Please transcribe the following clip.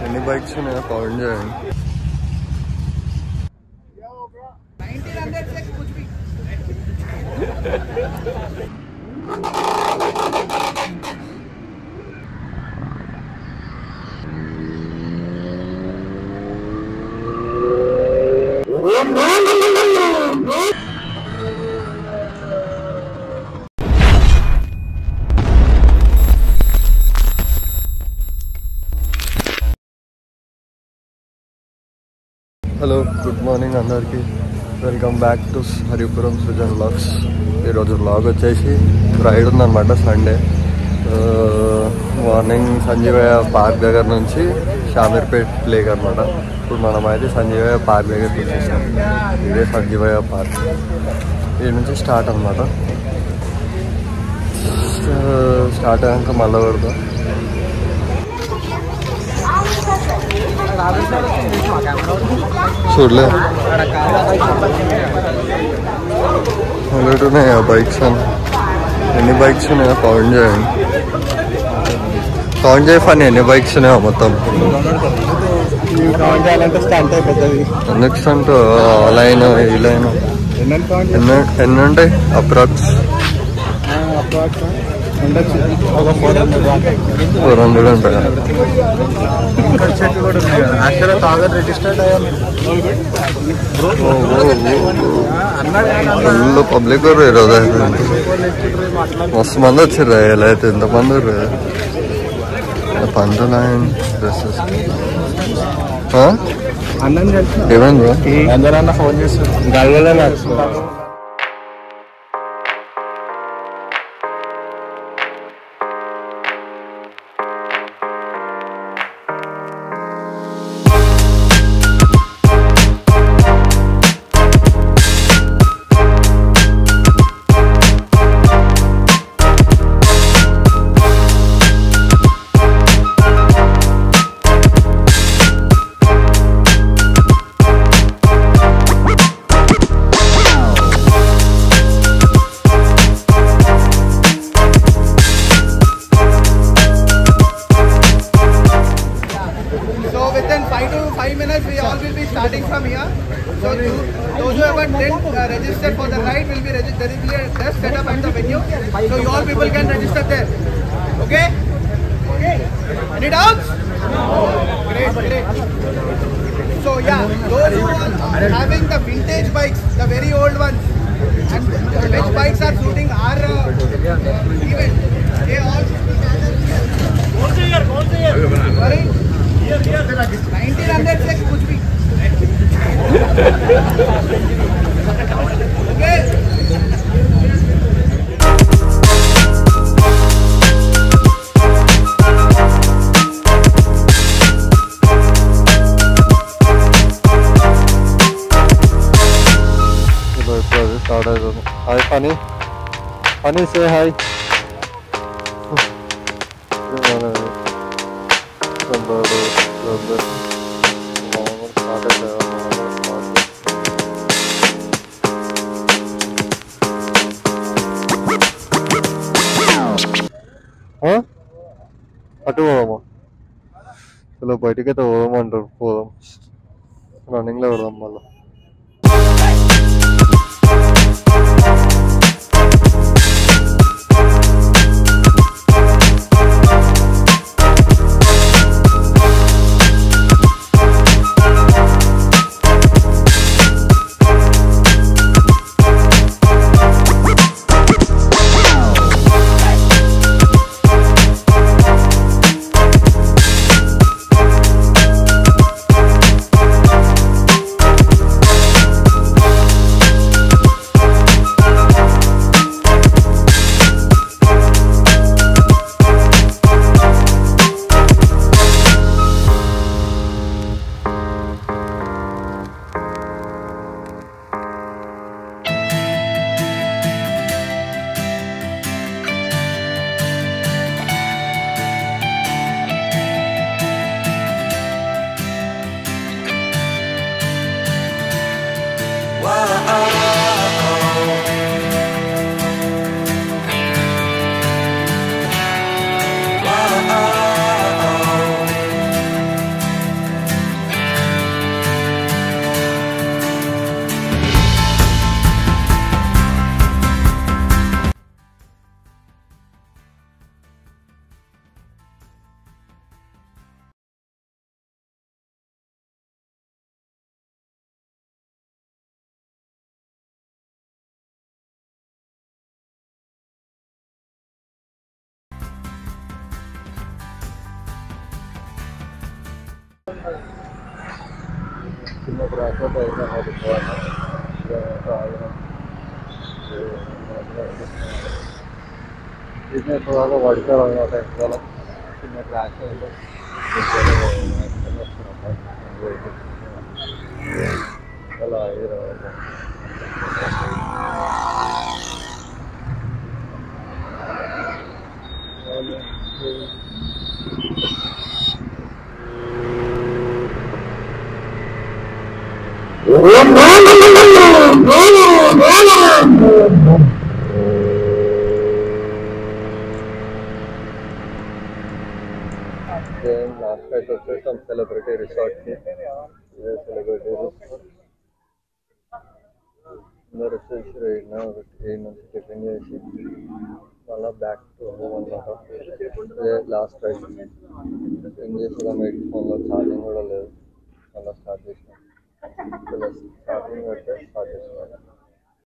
ఎన్ని బైక్స్ ఉన్నాయో కౌంట్ చేయండి. హలో, గుడ్ మార్నింగ్ అందరికీ. Welcome back to Haripuram Srujan vlogs. ఈరోజు వ్లాగ్ వచ్చేసి రైడ్ ఉందన్నమాట, సండే. మార్నింగ్ సంజీవయ్య పార్క్ దగ్గర నుంచి షామీర్పేట్ లేక్ అనమాట. ఇప్పుడు మనం అయితే సంజీవయ్య పార్క్ దగ్గరికి వచ్చేసాం. ఇదే సంజీవయ్య పార్క్. ఈ నుంచి స్టార్ట్ అనమాట. స్టార్ట్ అయ్యాక మళ్ళీ కొడతాం. చూడలే ఉన్నాయా బైక్స్ అని? ఎన్ని బైక్స్ ఉన్నాయో కౌంట్ చేయండి. కౌంట్ చేయఫని ఎన్ని బైక్స్ ఉన్నాయో మొత్తం. ఎందుకు స్టంట్? ఆ లైన్ ఈ లైన్ ఎన్ని ఉంటాయి? అప్రాక్స్ 400 ఉంటాయి. ఫుల్ పబ్లిక్ ఈరోజు అయితే. మస్తు మంది వచ్చారు. ఎలా అయితే ఎంతమంది పంతులు డ్రెస్సెస్ ఏమైంది? అందరన్నా ఫోన్ చేస్తారు. Register for the ride will be registered. There will be a desk set up at the venue, so you all people can register there. Okay? Okay. Any doubts? No. Great. So yeah, those who are having the vintage bikes, the very old ones, and which bikes are suiting our event, they all should be gathered here. Kौन से year? Sorry? Here. 1900 से कुछ भी. Okay. Hi, Funny. Funny, say hi. అటు పోదామా? చలో బయటకైతే పోదామంటారు. పోదాం, రన్నింగ్లో పెడదాం మళ్ళీ. చిన్న ట్రాన్స్పోర్ట్ అయితే బిజినెస్ వాళ్ళు పడతారు అన్నమాట ఇంకా చిన్న ట్రాన్స్పోర్ట్ అలా లాస్ట్ అయితే వచ్చేసాం సెలబ్రిటీ రిసార్ట్కి. ఇదే సెలబ్రిటీ రిసార్ట్ అందరు వచ్చేసి ఎయిట్ నుంచి టిఫిన్ చేసి మళ్ళీ బ్యాక్ టు హోమ్ అనమాట. ఇదే లాస్ట్ రైడ్ టిఫిన్ చేసేదాం. ఎయిట్ ఫోన్లో ఛార్జింగ్ కూడా లేదు. మళ్ళీ స్టార్ట్ చేసినాం. స్టార్టింగ్ పెడితే స్టార్ట్ చేసినాం.